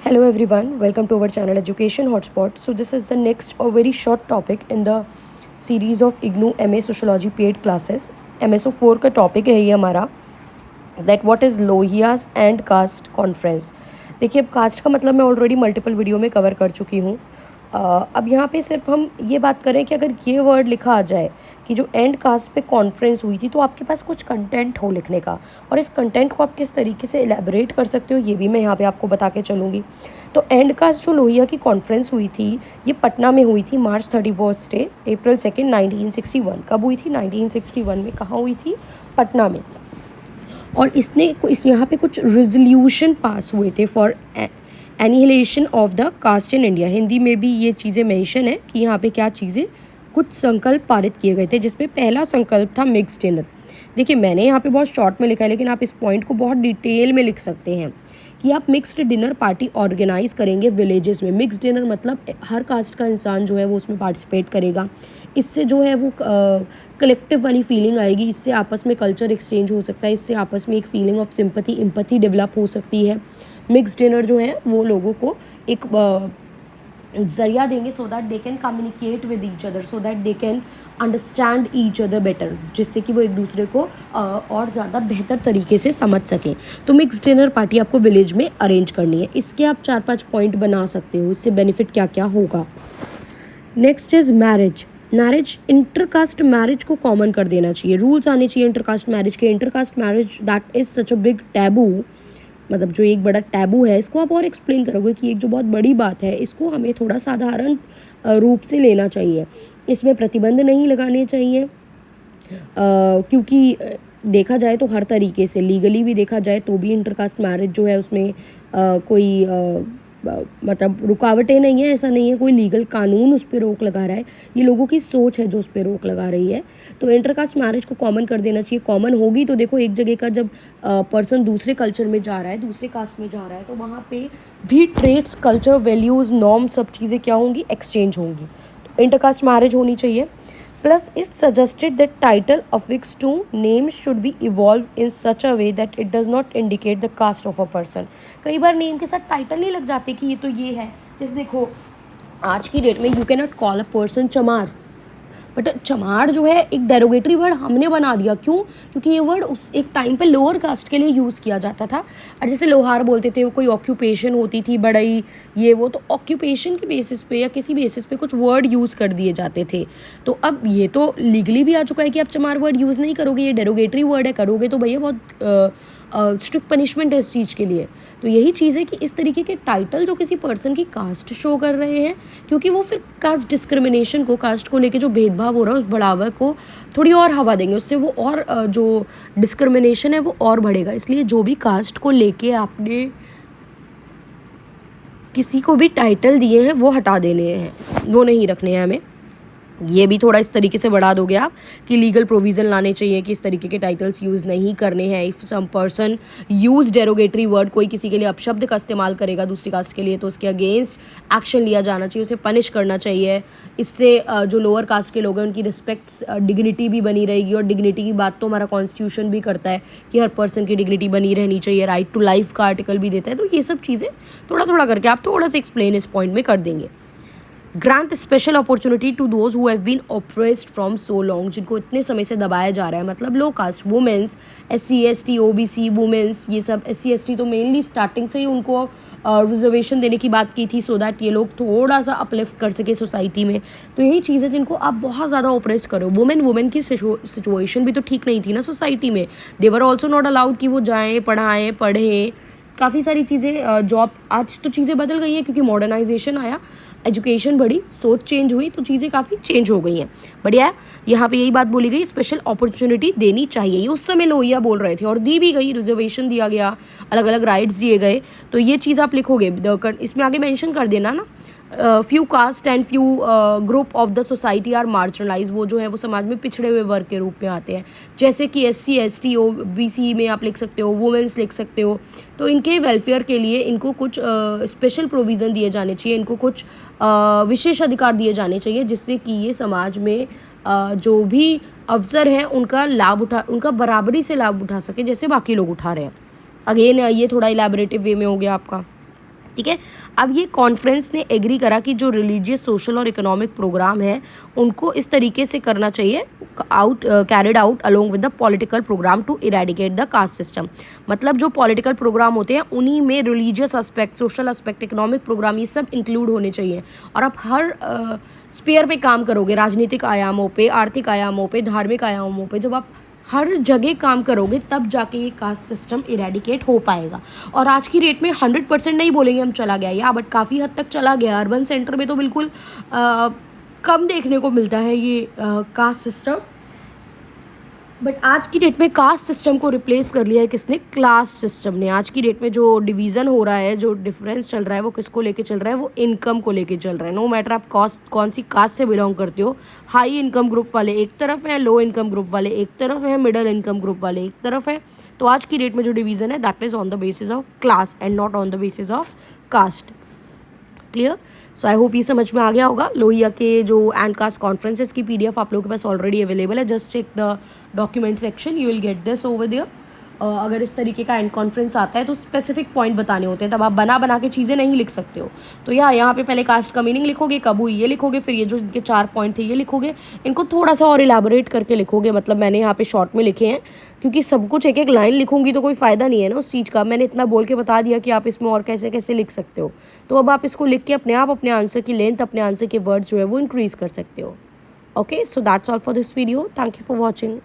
Hello everyone, welcome to our channel Education Hotspot. So this is the next or very short topic in the series of IGNOU MA Sociology paid classes. MSO 4 का topic है ये हमारा that what is Lohia's and caste conference. देखिए, अब caste का मतलब मैं already multiple video में कवर कर चुकी हूँ। अब यहाँ पे सिर्फ हम ये बात करें कि अगर ये वर्ड लिखा आ जाए कि जो एंड कास्ट पे कॉन्फ्रेंस हुई थी, तो आपके पास कुछ कंटेंट हो लिखने का, और इस कंटेंट को आप किस तरीके से एलैबोरेट कर सकते हो ये भी मैं यहाँ पे आपको बता के चलूँगी। तो एंड कास्ट जो लोहिया की कॉन्फ्रेंस हुई थी, ये पटना में हुई थी मार्च 31 डे April 2 1961। कब हुई थी? 1961 में। कहाँ हुई थी? पटना में। और इस यहाँ पे कुछ रेजोल्यूशन पास हुए थे for annihilation of the caste in India. Hindi में भी ये चीज़ें मेंशन है कि यहाँ पे क्या चीज़ें, कुछ संकल्प पारित किए गए थे, जिसमें पहला संकल्प था मिक्स्ड डिनर। देखिए, मैंने यहाँ पे बहुत शॉर्ट में लिखा है, लेकिन आप इस पॉइंट को बहुत डिटेल में लिख सकते हैं कि आप मिक्स्ड डिनर पार्टी ऑर्गेनाइज करेंगे विलेजेस में। मिक्स्ड डिनर मतलब हर कास्ट का इंसान जो है वो उसमें पार्टिसिपेट करेगा। इससे जो है वो कलेक्टिव वाली फीलिंग आएगी, इससे आपस में कल्चर एक्सचेंज हो सकता है, इससे आपस में एक feeling of sympathy empathy develop हो सकती है। मिक्स्ड डिनर जो है वो लोगों को एक जरिया देंगे so that they can communicate with each other, so that they can understand each other better, जिससे कि वो एक दूसरे को और ज़्यादा बेहतर तरीके से समझ सकें। तो मिक्स्ड डिनर पार्टी आपको विलेज में अरेंज करनी है। इसके आप 4-5 पॉइंट बना सकते हो, इससे बेनिफिट क्या क्या होगा। Next is marriage. Intercaste marriage को कॉमन कर देना चाहिए। रूल्स आने चाहिए इंटरकास्ट मैरिज के। Intercaste marriage that is such a big taboo, मतलब जो एक बड़ा टैबू है, इसको आप और एक्सप्लेन करोगे कि एक जो बहुत बड़ी बात है, इसको हमें थोड़ा साधारण रूप से लेना चाहिए। इसमें प्रतिबंध नहीं लगाने चाहिए, क्योंकि देखा जाए तो हर तरीके से लीगली भी देखा जाए तो भी इंटरकास्ट मैरिज जो है उसमें कोई मतलब रुकावटें नहीं है। ऐसा नहीं है कोई लीगल कानून उस पर रोक लगा रहा है, ये लोगों की सोच है जो उस पर रोक लगा रही है। तो इंटरकास्ट मैरिज को कॉमन कर देना चाहिए। कॉमन होगी तो देखो, एक जगह का जब पर्सन दूसरे कल्चर में जा रहा है, दूसरे कास्ट में जा रहा है, तो वहाँ पे भी ट्रेड्स, कल्चर, वैल्यूज़, नॉर्म, सब चीज़ें क्या होंगी? एक्सचेंज होंगी। तो इंटरकास्ट मैरिज होनी चाहिए। Plus, it suggested that title affixed to names should be evolved in such a way that it does not indicate the caste of a person. कई बार name के साथ टाइटल नहीं लग जाते कि ये तो ये है। जैसे देखो, आज की डेट में you can not call a person चमार, बट चमार जो है एक डेरोगेटरी वर्ड हमने बना दिया। क्यों? क्योंकि ये वर्ड उस एक टाइम पे लोअर कास्ट के लिए यूज़ किया जाता था। और जैसे लोहार बोलते थे, वो कोई ऑक्यूपेशन होती थी, बड़ई, ये वो, तो ऑक्यूपेशन के बेसिस पे या किसी बेसिस पे कुछ वर्ड यूज़ कर दिए जाते थे। तो अब ये तो लीगली भी आ चुका है कि आप चमार वर्ड यूज़ नहीं करोगे, ये डेरोगेटरी वर्ड है, करोगे तो भैया बहुत स्ट्रिक्ट पनिशमेंट है इस चीज़ के लिए। तो यही चीज़ है कि इस तरीके के टाइटल जो किसी पर्सन की कास्ट शो कर रहे हैं, क्योंकि वो फिर कास्ट डिस्क्रिमिनेशन को, कास्ट को लेके जो भेदभाव हो रहा है उस बढ़ावा को थोड़ी और हवा देंगे, उससे वो और जो डिस्क्रिमिनेशन है वो और बढ़ेगा। इसलिए जो भी कास्ट को लेके आपने किसी को भी टाइटल दिए हैं वो हटा देने हैं, वो नहीं रखने हैं हमें। ये भी थोड़ा इस तरीके से बढ़ा दोगे आप कि लीगल प्रोविज़न लाने चाहिए कि इस तरीके के टाइटल्स यूज़ नहीं करने हैं। If some person use derogatory word, कोई किसी के लिए अपशब्द का इस्तेमाल करेगा दूसरी कास्ट के लिए, तो उसके अगेंस्ट एक्शन लिया जाना चाहिए, उसे पनिश करना चाहिए। इससे जो लोअर कास्ट के लोग हैं उनकी रिस्पेक्ट, डिग्निटी भी बनी रहेगी। और डिग्निटी की बात तो हमारा कॉन्स्टिट्यूशन भी करता है कि हर पर्सन की डिग्निटी बनी रहनी चाहिए। राइट टू लाइफ का आर्टिकल भी देता है। तो ये सब चीज़ें थोड़ा थोड़ा करके आप थोड़ा सा एक्सप्लेन इस पॉइंट में कर देंगे। Grant special opportunity to those who have been oppressed from so long, जिनको इतने समय से दबाया जा रहा है, मतलब low caste, womens, SC ST OBC womens, ये सब। SC ST तो मेनली स्टार्टिंग से ही उनको रिजर्वेशन देने की बात की थी, सो दैट ये लोग थोड़ा सा अपलिफ्ट कर सके सोसाइटी में। तो यही चीज़ है जिनको आप बहुत ज़्यादा ऑप्रेस करो। वुमेन की सिचुएशन भी तो ठीक नहीं थी ना सोसाइटी में। दे वर ऑल्सो नॉट अलाउड कि वो जाएँ, पढ़ें, काफ़ी सारी चीज़ें, जॉब। आज तो चीज़ें बदल गई हैं क्योंकि मॉडर्नाइजेशन आया, एजुकेशन बढ़ी, सोच चेंज हुई, तो चीज़ें काफ़ी चेंज हो गई हैं। बढ़िया है। यहाँ पे यही बात बोली गई, स्पेशल अपॉर्चुनिटी देनी चाहिए। ये उस समय लोहिया बोल रहे थे और दी भी गई, रिजर्वेशन दिया गया, अलग अलग राइट्स दिए गए। तो ये चीज़ आप लिखोगे, इसमें आगे मेंशन कर देना ना, few caste and few group of the society are marginalise, वो जो है वो समाज में पिछड़े हुए वर्ग के रूप में आते हैं। जैसे कि SC ST OBC में आप लिख सकते हो, वुमेंस लिख सकते हो। तो इनके वेलफेयर के लिए इनको कुछ स्पेशल प्रोविज़न दिए जाने चाहिए, इनको कुछ विशेष अधिकार दिए जाने चाहिए, जिससे कि ये समाज में जो भी अवसर है उनका बराबरी से लाभ उठा सके, जैसे बाकी लोग उठा रहे हैं। अगेन ये थोड़ा इलेबोरेटिव वे में हो गया आपका। ठीक है। अब ये कॉन्फ्रेंस ने एग्री करा कि जो रिलीजियस, सोशल और इकोनॉमिक प्रोग्राम है उनको इस तरीके से करना चाहिए, carried out along with the political programme to eradicate the caste system. मतलब जो पॉलिटिकल प्रोग्राम होते हैं उन्हीं में religious aspect, social aspect, economic programme ये सब इंक्लूड होने चाहिए। और आप हर स्पेयर पे काम करोगे, राजनीतिक आयामों पे, आर्थिक आयामों पे, धार्मिक आयामों पे, जब आप हर जगह काम करोगे तब जाके ये कास्ट सिस्टम इरेडिकेट हो पाएगा। और आज की डेट में 100% नहीं बोलेंगे हम चला गया या, बट काफ़ी हद तक चला गया। अर्बन सेंटर में तो बिल्कुल कम देखने को मिलता है ये कास्ट सिस्टम। बट आज की डेट में कास्ट सिस्टम को रिप्लेस कर लिया है किसने? क्लास सिस्टम ने। आज की डेट में जो डिवीज़न हो रहा है, जो डिफरेंस चल रहा है, वो किसको लेके चल रहा है? वो इनकम को लेके चल रहा है। नो मैटर आप कौन सी कास्ट से बिलोंग करते हो। हाई इनकम ग्रुप वाले एक तरफ हैं, लो इनकम ग्रुप वाले एक तरफ हैं, मिडल इनकम ग्रुप वाले एक तरफ है। तो आज की डेट में जो डिवीज़न है that is on the basis of class and not on the basis of caste. Clear? So I hope ये समझ में आ गया होगा। लोहिया के जो एंड कास्ट कॉन्फ्रेंसेस की PDF आप लोगों के पास ऑलरेडी अवेलेबल है। Just check the document section, you will get this over there. अगर इस तरीके का एंड कॉन्फ्रेंस आता है तो स्पेसिफिक पॉइंट बताने होते हैं, तब आप बना के चीज़ें नहीं लिख सकते हो। तो यहाँ पे पहले कास्ट का मीनिंग लिखोगे, कब हुई ये लिखोगे, फिर ये जो इनके 4 पॉइंट थे ये लिखोगे, इनको थोड़ा सा और इलाबोरेट करके लिखोगे। मतलब मैंने यहाँ पे शॉर्ट में लिखे हैं, क्योंकि सब कुछ एक एक लाइन लिखूंगी तो कोई फ़ायदा नहीं है ना उस चीज़ का। मैंने इतना बोल के बता दिया कि आप इसमें और कैसे कैसे लिख सकते हो। तो अब आप इसको लिख के अपने आप अपने आंसर की लेंथ, अपने आंसर के वर्ड्स जो है वो इंक्रीज़ कर सकते हो। Okay, so that's all for this video. Thank you for watching.